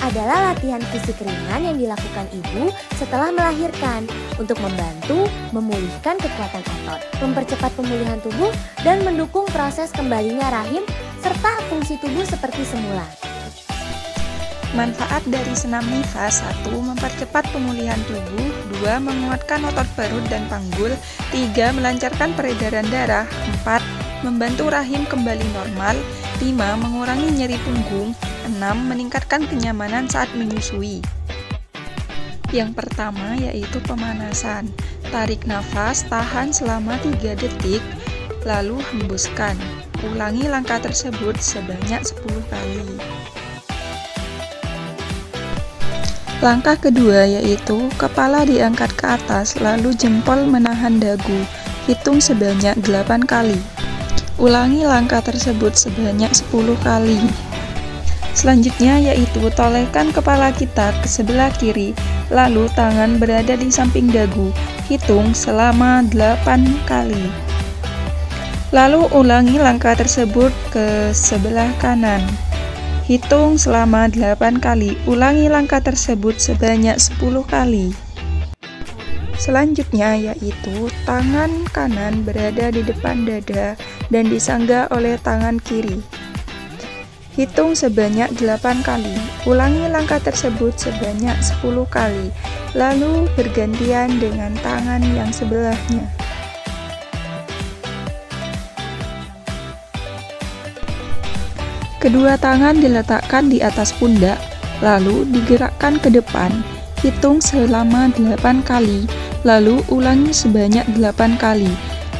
adalah latihan fisik ringan yang dilakukan ibu setelah melahirkan untuk membantu memulihkan kekuatan otot, mempercepat pemulihan tubuh, dan mendukung proses kembalinya rahim serta fungsi tubuh seperti semula. Manfaat dari senam nifas: 1. Mempercepat pemulihan tubuh. 2. Menguatkan otot perut dan panggul. 3. Melancarkan peredaran darah. 4. Membantu rahim kembali normal. 5. Mengurangi nyeri punggung. 6. Meningkatkan kenyamanan saat menyusui. Yang pertama yaitu pemanasan. Tarik nafas, tahan selama 3 detik, lalu hembuskan. Ulangi langkah tersebut sebanyak 10 kali. Langkah kedua yaitu kepala diangkat ke atas, lalu jempol menahan dagu. Hitung sebanyak 8 kali. Ulangi langkah tersebut sebanyak 10 kali. Selanjutnya yaitu tolehkan kepala kita ke sebelah kiri, lalu tangan berada di samping dagu. Hitung selama 8 kali. Lalu ulangi langkah tersebut ke sebelah kanan. Hitung selama 8 kali. Ulangi langkah tersebut sebanyak 10 kali. Selanjutnya yaitu tangan kanan berada di depan dada dan disangga oleh tangan kiri. Hitung sebanyak 8 kali. Ulangi langkah tersebut sebanyak 10 kali. Lalu bergantian dengan tangan yang sebelahnya. Kedua tangan diletakkan di atas pundak, lalu digerakkan ke depan. Hitung selama 8 kali, lalu ulangi sebanyak 8 kali.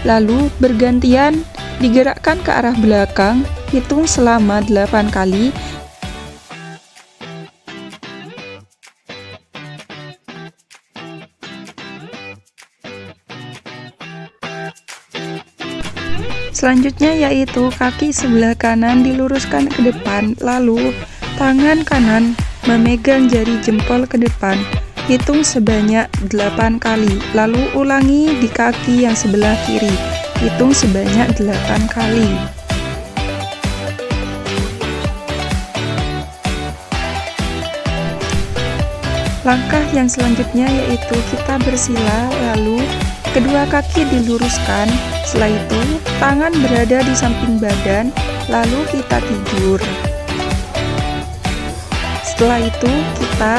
Lalu bergantian digerakkan ke arah belakang, hitung selama 8 kali. Selanjutnya yaitu kaki sebelah kanan diluruskan ke depan, lalu tangan kanan memegang jari jempol ke depan. Hitung sebanyak 8 kali, lalu ulangi di kaki yang sebelah kiri. Hitung sebanyak 8 kali. Langkah yang selanjutnya yaitu kita bersila, lalu kedua kaki diluruskan. Setelah itu, tangan berada di samping badan, lalu kita tidur. Setelah itu, kita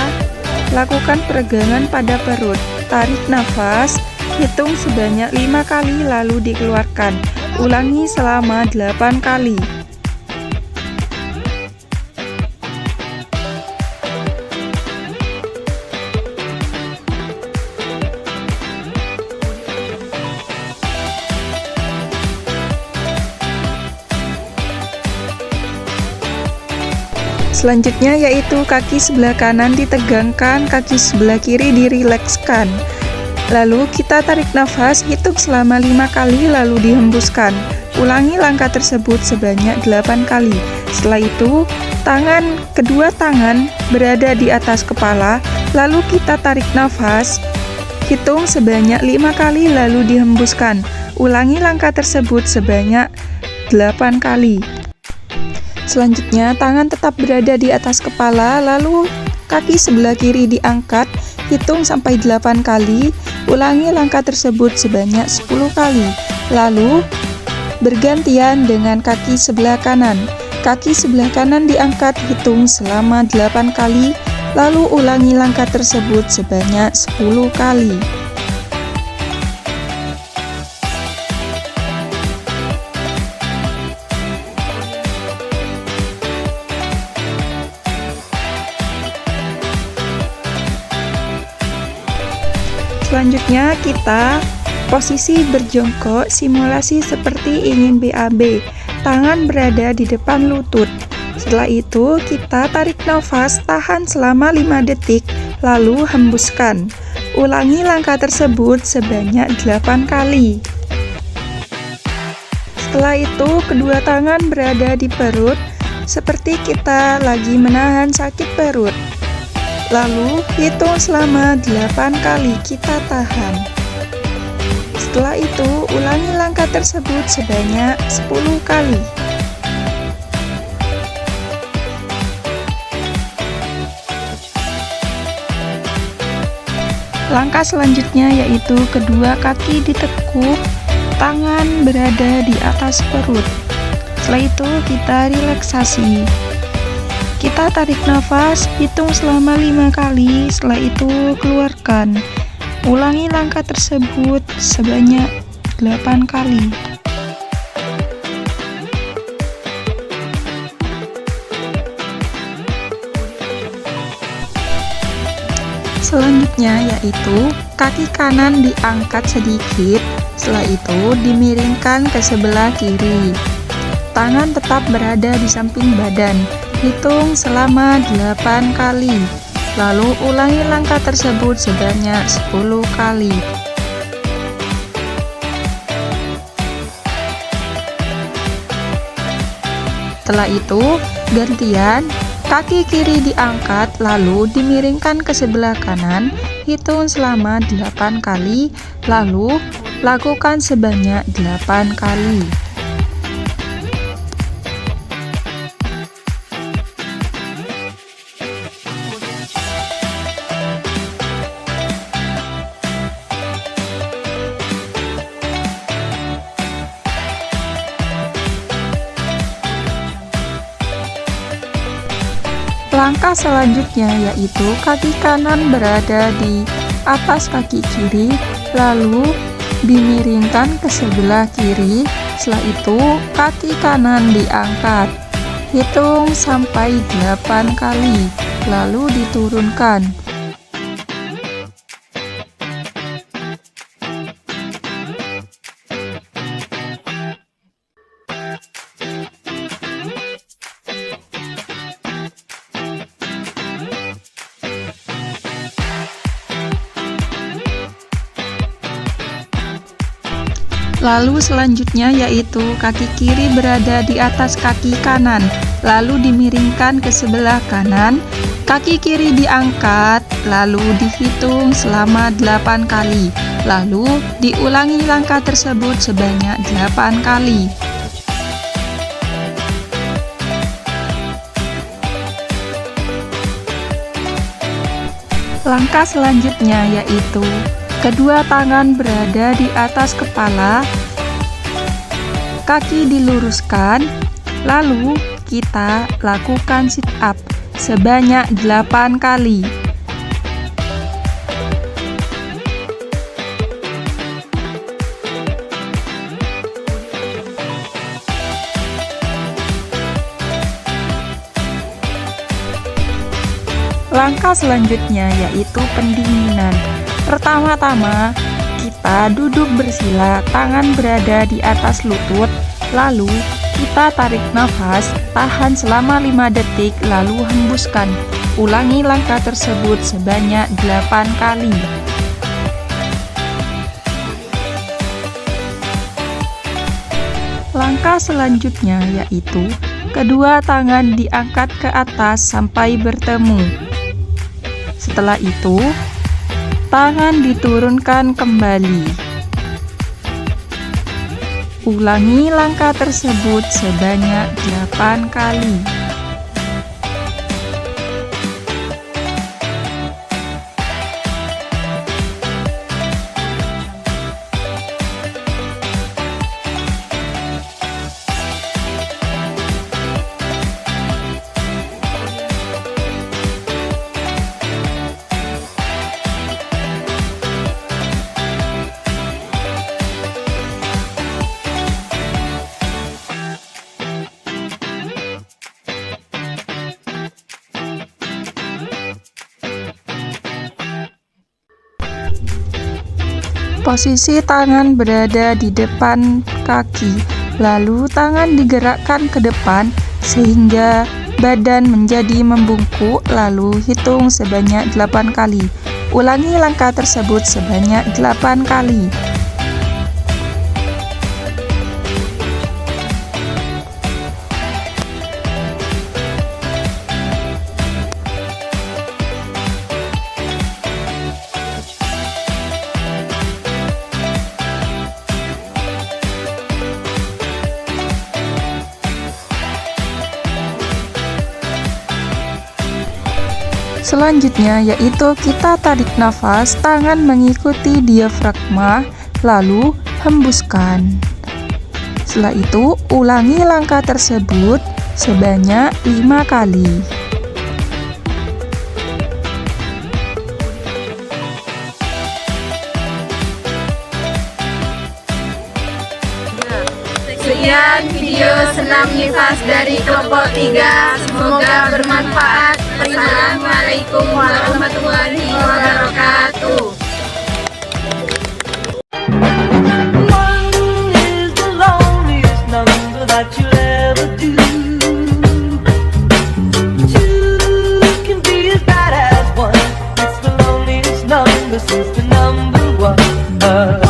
lakukan peregangan pada perut. Tarik nafas, hitung sebanyak 5 kali, lalu dikeluarkan. Ulangi selama 8 kali. Selanjutnya yaitu kaki sebelah kanan ditegangkan, kaki sebelah kiri dirilekskan. Lalu kita tarik nafas, hitung selama 5 kali lalu dihembuskan. Ulangi langkah tersebut sebanyak 8 kali. Setelah itu, kedua tangan berada di atas kepala, lalu kita tarik nafas, hitung sebanyak 5 kali lalu dihembuskan. Ulangi langkah tersebut sebanyak 8 kali. Selanjutnya, tangan tetap berada di atas kepala, lalu kaki sebelah kiri diangkat, hitung sampai 8 kali, ulangi langkah tersebut sebanyak 10 kali. Lalu, bergantian dengan kaki sebelah kanan. Kaki sebelah kanan diangkat, hitung selama 8 kali, lalu ulangi langkah tersebut sebanyak 10 kali. Selanjutnya kita posisi berjongkok, simulasi seperti ingin BAB. Tangan berada di depan lutut. Setelah itu kita tarik nafas, tahan selama 5 detik, lalu hembuskan. Ulangi langkah tersebut sebanyak 8 kali. Setelah itu kedua tangan berada di perut, seperti kita lagi menahan sakit perut. Lalu hitung selama 8 kali, kita tahan. Setelah itu ulangi langkah tersebut sebanyak 10 kali. Langkah selanjutnya yaitu kedua kaki ditekuk, tangan berada di atas perut. Setelah itu kita relaksasi. Kita tarik nafas, hitung selama 5 kali, setelah itu keluarkan. Ulangi langkah tersebut sebanyak 8 kali. Selanjutnya yaitu kaki kanan diangkat sedikit, setelah itu dimiringkan ke sebelah kiri. Tangan tetap berada di samping badan. Hitung selama 8 kali. Lalu ulangi langkah tersebut sebanyak 10 kali. Setelah itu, gantian kaki kiri diangkat lalu dimiringkan ke sebelah kanan. Hitung selama 8 kali, lalu lakukan sebanyak 8 kali. Langkah selanjutnya yaitu kaki kanan berada di atas kaki kiri, lalu dimiringkan ke sebelah kiri. Setelah itu kaki kanan diangkat. Hitung sampai 8 kali, lalu diturunkan. Lalu selanjutnya yaitu kaki kiri berada di atas kaki kanan, lalu dimiringkan ke sebelah kanan. Kaki kiri diangkat, lalu dihitung selama 8 kali. Lalu diulangi langkah tersebut sebanyak 8 kali. Langkah selanjutnya yaitu kedua tangan berada di atas kepala, kaki diluruskan, lalu kita lakukan sit up sebanyak 8 kali. Langkah selanjutnya yaitu pendinginan. Pertama-tama, kita duduk bersila, tangan berada di atas lutut, lalu kita tarik nafas, tahan selama 5 detik, lalu hembuskan. Ulangi langkah tersebut sebanyak 8 kali. Langkah selanjutnya yaitu kedua tangan diangkat ke atas sampai bertemu. Setelah itu, tangan diturunkan kembali. Ulangi langkah tersebut sebanyak 8 kali. Posisi tangan berada di depan kaki, lalu tangan digerakkan ke depan sehingga badan menjadi membungkuk, lalu hitung sebanyak 8 kali. Ulangi langkah tersebut sebanyak 8 kali. Selanjutnya yaitu kita tarik nafas, tangan mengikuti diafragma, lalu hembuskan. Setelah itu, ulangi langkah tersebut sebanyak 5 kali. Sekian video senam nifas dari kelompok 3. Semoga bermanfaat. Wassalamualaikum warahmatullahi wabarakatuh. One is the loneliest number that you'll ever do. Two can be as bad as one. It's the loneliest number since the number one.